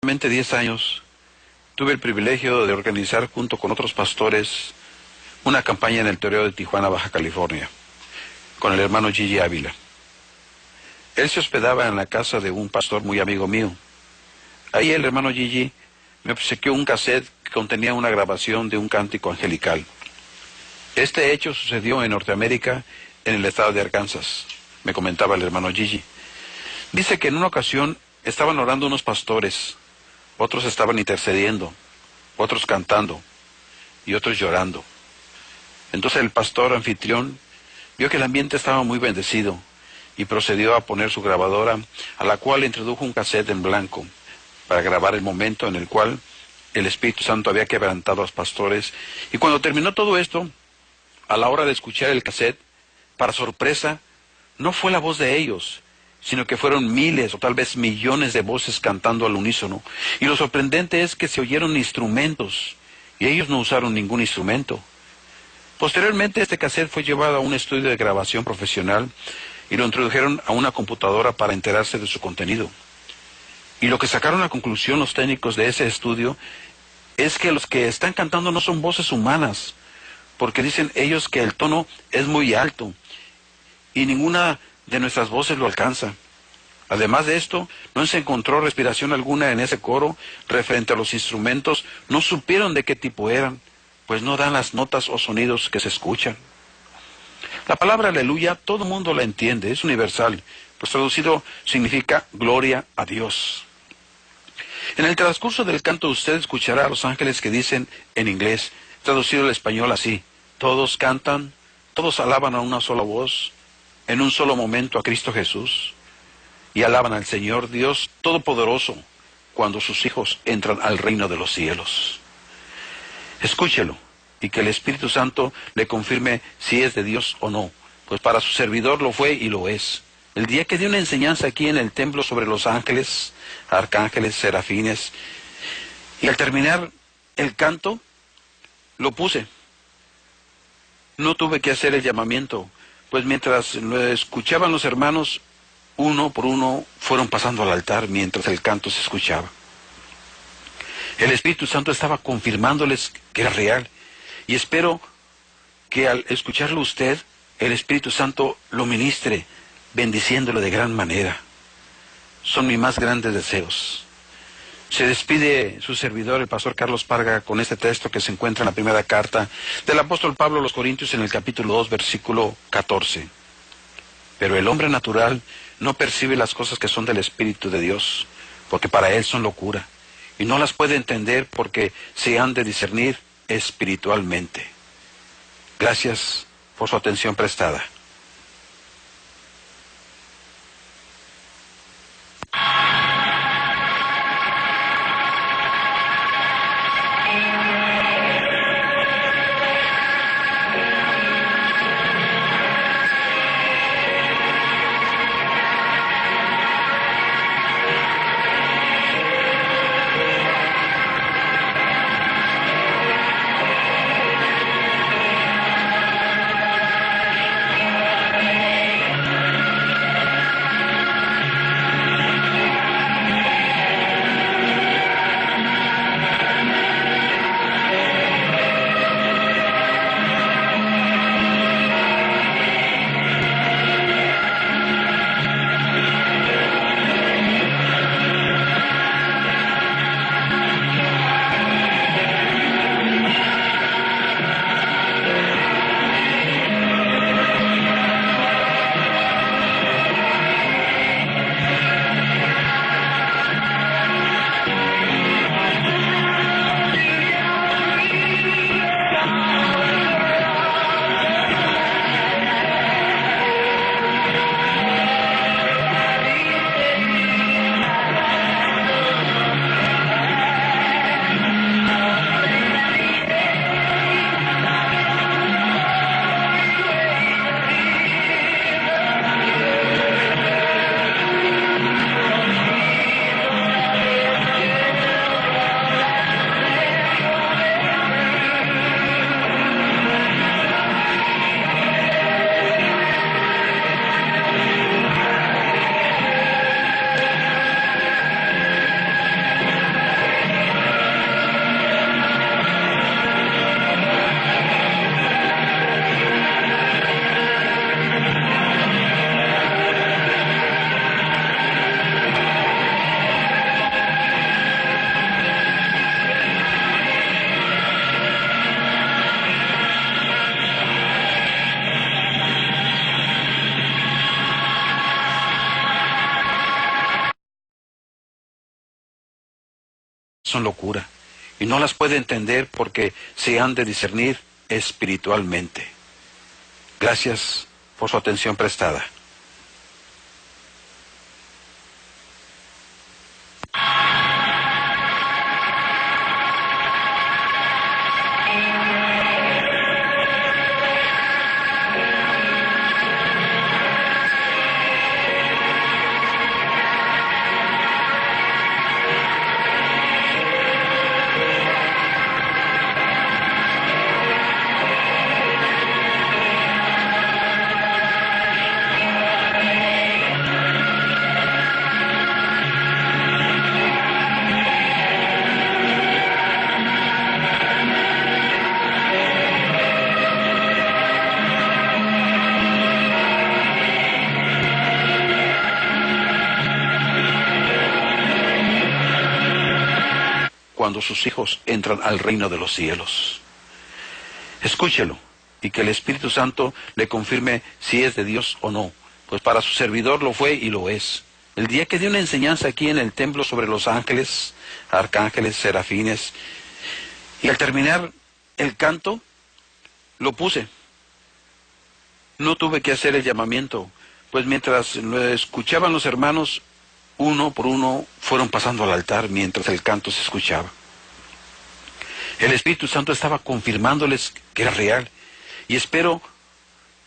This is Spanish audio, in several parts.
aproximadamente 10 años, tuve el privilegio de organizar junto con otros pastores una campaña en el Toreo de Tijuana, Baja California, con el hermano Gigi Ávila. Él se hospedaba en la casa de un pastor muy amigo mío. Ahí el hermano Gigi me obsequió un cassette que contenía una grabación de un cántico angelical. Este hecho sucedió en Norteamérica, en el estado de Arkansas, me comentaba el hermano Gigi. Dice que en una ocasión estaban orando unos pastores, otros estaban intercediendo, otros cantando y otros llorando. Entonces el pastor anfitrión vio que el ambiente estaba muy bendecido y procedió a poner su grabadora, a la cual introdujo un cassette en blanco para grabar el momento en el cual el Espíritu Santo había quebrantado a los pastores. Y cuando terminó todo esto, a la hora de escuchar el cassette, para sorpresa, no fue la voz de ellos, sino que fueron miles o tal vez millones de voces cantando al unísono. Y lo sorprendente es que se oyeron instrumentos, y ellos no usaron ningún instrumento. Posteriormente, este cassette fue llevado a un estudio de grabación profesional y lo introdujeron a una computadora para enterarse de su contenido. Y lo que sacaron a conclusión los técnicos de ese estudio es que los que están cantando no son voces humanas, porque dicen ellos que el tono es muy alto y ninguna de nuestras voces lo alcanza. Además de esto, no se encontró respiración alguna en ese coro referente a los instrumentos, no supieron de qué tipo eran, pues no dan las notas o sonidos que se escuchan. La palabra aleluya, todo el mundo la entiende, es universal, pues traducido significa gloria a Dios. En el transcurso del canto usted escuchará a los ángeles que dicen en inglés, traducido al español así: todos cantan, todos alaban a una sola voz, en un solo momento a Cristo Jesús, y alaban al Señor Dios Todopoderoso cuando sus hijos entran al reino de los cielos. Escúchelo, y que el Espíritu Santo le confirme si es de Dios o no, pues para su servidor lo fue y lo es. El día que di una enseñanza aquí en el templo sobre los ángeles, arcángeles, serafines, y al terminar el canto, lo puse. No tuve que hacer el llamamiento, pues mientras lo escuchaban los hermanos, uno por uno fueron pasando al altar mientras el canto se escuchaba. El Espíritu Santo estaba confirmándoles que era real, y espero que al escucharlo usted, el Espíritu Santo lo ministre, bendiciéndolo de gran manera. Son mis más grandes deseos. Se despide su servidor, el pastor Carlos Parga, con este texto que se encuentra en la primera carta del apóstol Pablo a los Corintios en el capítulo 2, versículo 14. Pero el hombre natural no percibe las cosas que son del Espíritu de Dios, porque para él son locura, y no las puede entender porque se han de discernir espiritualmente. Gracias por su atención prestada. son locura, y no las puede entender porque se han de discernir espiritualmente. Gracias por su atención prestada. Cuando sus hijos entran al reino de los cielos. Escúchelo, y que el Espíritu Santo le confirme si es de Dios o no, pues para su servidor lo fue y lo es. El día que di una enseñanza aquí en el templo sobre los ángeles, arcángeles, serafines, y al terminar el canto, lo puse. No tuve que hacer el llamamiento, pues mientras lo escuchaban los hermanos, uno por uno fueron pasando al altar mientras el canto se escuchaba. El Espíritu Santo estaba confirmándoles que era real, y espero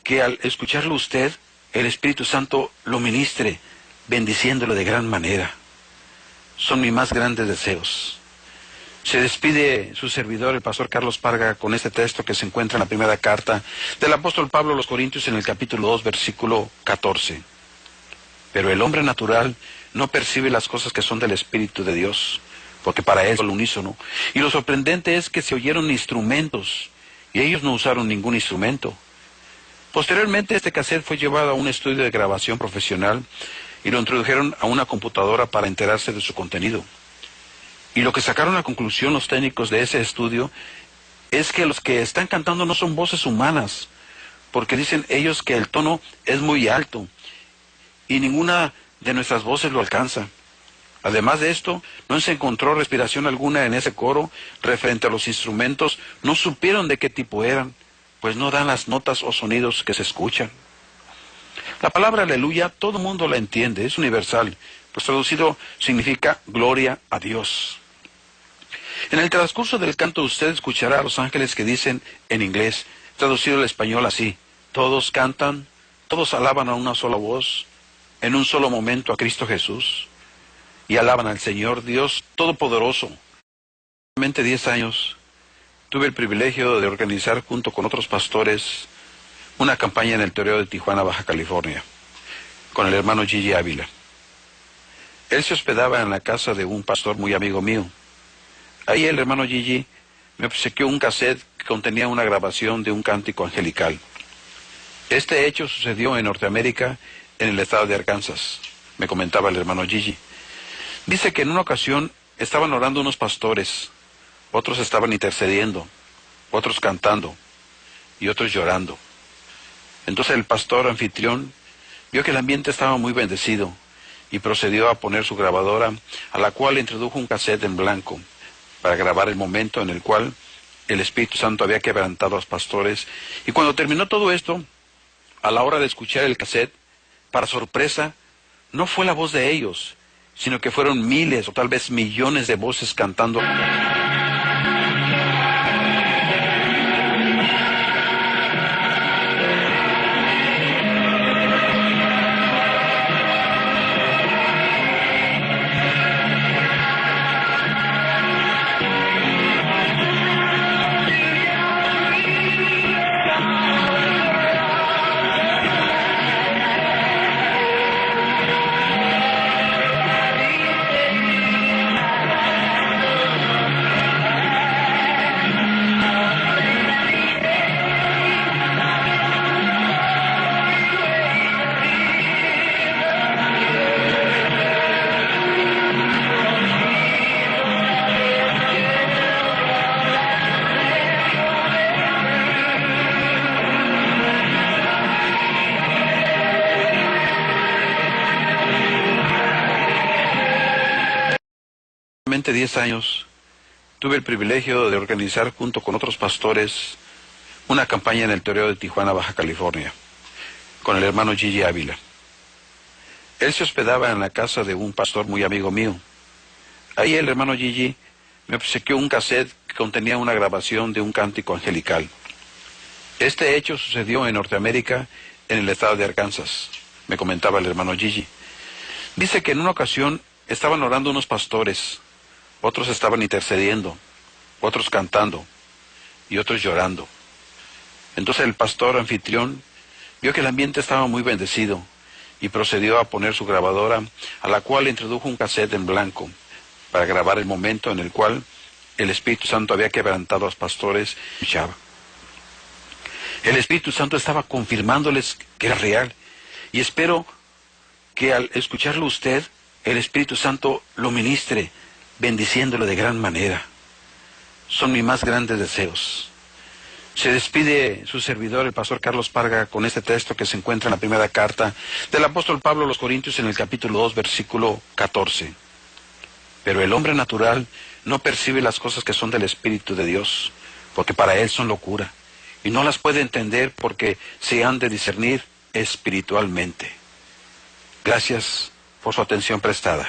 que al escucharlo usted, el Espíritu Santo lo ministre, bendiciéndolo de gran manera. Son mis más grandes deseos. Se despide su servidor, el pastor Carlos Parga, con este texto que se encuentra en la primera carta del apóstol Pablo a los Corintios en el capítulo 2, versículo 14. Pero el hombre natural no percibe las cosas que son del Espíritu de Dios, porque para él es el unísono. Y lo sorprendente es que se oyeron instrumentos, y ellos no usaron ningún instrumento. Posteriormente este cassette fue llevado a un estudio de grabación profesional, y lo introdujeron a una computadora para enterarse de su contenido. Y lo que sacaron a conclusión los técnicos de ese estudio es que los que están cantando no son voces humanas, porque dicen ellos que el tono es muy alto, y ninguna de nuestras voces lo alcanza. Además de esto, no se encontró respiración alguna en ese coro. Referente a los instrumentos, no supieron de qué tipo eran, pues no dan las notas o sonidos que se escuchan. La palabra aleluya, todo el mundo la entiende, es universal, pues traducido significa gloria a Dios. En el transcurso del canto usted escuchará a los ángeles que dicen en inglés, traducido al español así: todos cantan, todos alaban a una sola voz, en un solo momento a Cristo Jesús, y alaban al Señor Dios Todopoderoso. Hace 10 años tuve el privilegio de organizar junto con otros pastores una campaña en el Toreo de Tijuana, Baja California, con el hermano Gigi Ávila. Él se hospedaba en la casa de un pastor muy amigo mío. Ahí el hermano Gigi me obsequió un cassette que contenía una grabación de un cántico angelical. Este hecho sucedió en Norteamérica, en el estado de Arkansas, me comentaba el hermano Gigi. Dice que en una ocasión estaban orando unos pastores, otros estaban intercediendo, otros cantando y otros llorando. Entonces el pastor anfitrión vio que el ambiente estaba muy bendecido y procedió a poner su grabadora, a la cual introdujo un cassette en blanco para grabar el momento en el cual el Espíritu Santo había quebrantado a los pastores. Y cuando terminó todo esto, a la hora de escuchar el cassette, para sorpresa, no fue la voz de ellos, sino que fueron miles o tal vez millones de voces cantando. Hace 10 años tuve el privilegio de organizar junto con otros pastores una campaña en el toreo de Tijuana, Baja California, con el hermano Gigi Ávila. Él se hospedaba en la casa de un pastor muy amigo mío. Ahí el hermano Gigi me obsequió un cassette que contenía una grabación de un cántico angelical. Este hecho sucedió en Norteamérica, en el estado de Arkansas, me comentaba el hermano Gigi. Dice que en una ocasión estaban orando unos pastores, otros estaban intercediendo, otros cantando y otros llorando. Entonces el pastor anfitrión vio que el ambiente estaba muy bendecido y procedió a poner su grabadora, a la cual introdujo un cassette en blanco para grabar el momento en el cual el Espíritu Santo había quebrantado a los pastores y escuchaba. El Espíritu Santo estaba confirmándoles que era real, y espero que al escucharlo usted, el Espíritu Santo lo ministre, bendiciéndolo de gran manera. Son mis más grandes deseos. Se despide su servidor, el pastor Carlos Parga, con este texto que se encuentra en la primera carta del apóstol Pablo a los Corintios en el capítulo 2, versículo 14. Pero el hombre natural no percibe las cosas que son del Espíritu de Dios, porque para él son locura, y no las puede entender porque se han de discernir espiritualmente. Gracias por su atención prestada.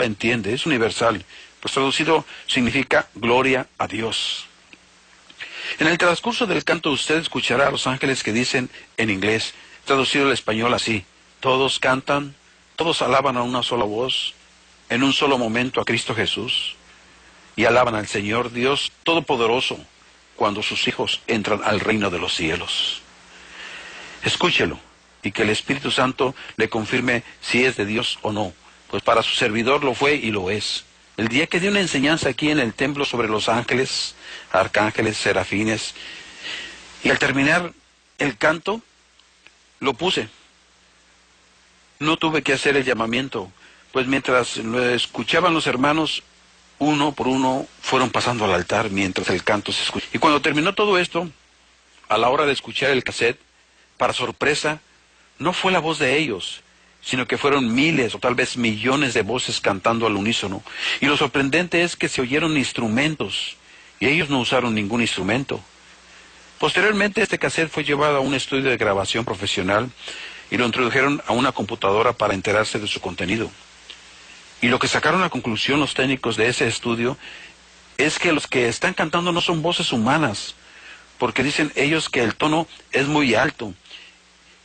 Entiende, es universal, pues traducido significa gloria a Dios. En el transcurso del canto usted escuchará a los ángeles que dicen en inglés, traducido al español así: todos cantan, todos alaban a una sola voz, en un solo momento a Cristo Jesús, y alaban al Señor Dios Todopoderoso cuando sus hijos entran al reino de los cielos. Escúchelo, y que el Espíritu Santo le confirme si es de Dios o no, pues para su servidor lo fue y lo es. El día que di una enseñanza aquí en el templo sobre los ángeles, arcángeles, serafines, y al terminar el canto, lo puse. No tuve que hacer el llamamiento, pues mientras lo escuchaban los hermanos, uno por uno fueron pasando al altar mientras el canto se escuchaba. Y cuando terminó todo esto, a la hora de escuchar el cassette, para sorpresa, no fue la voz de ellos, sino que fueron miles o tal vez millones de voces cantando al unísono. Y lo sorprendente es que se oyeron instrumentos, y ellos no usaron ningún instrumento. Posteriormente este cassette fue llevado a un estudio de grabación profesional y lo introdujeron a una computadora para enterarse de su contenido. Y lo que sacaron a conclusión los técnicos de ese estudio es que los que están cantando no son voces humanas, porque dicen ellos que el tono es muy alto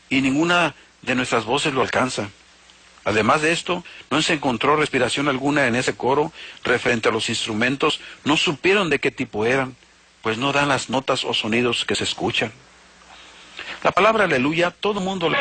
y ninguna de nuestras voces lo alcanza. Además de esto, no se encontró respiración alguna en ese coro. Referente a los instrumentos, no supieron de qué tipo eran, pues no dan las notas o sonidos que se escuchan. La palabra aleluya, todo el mundo la...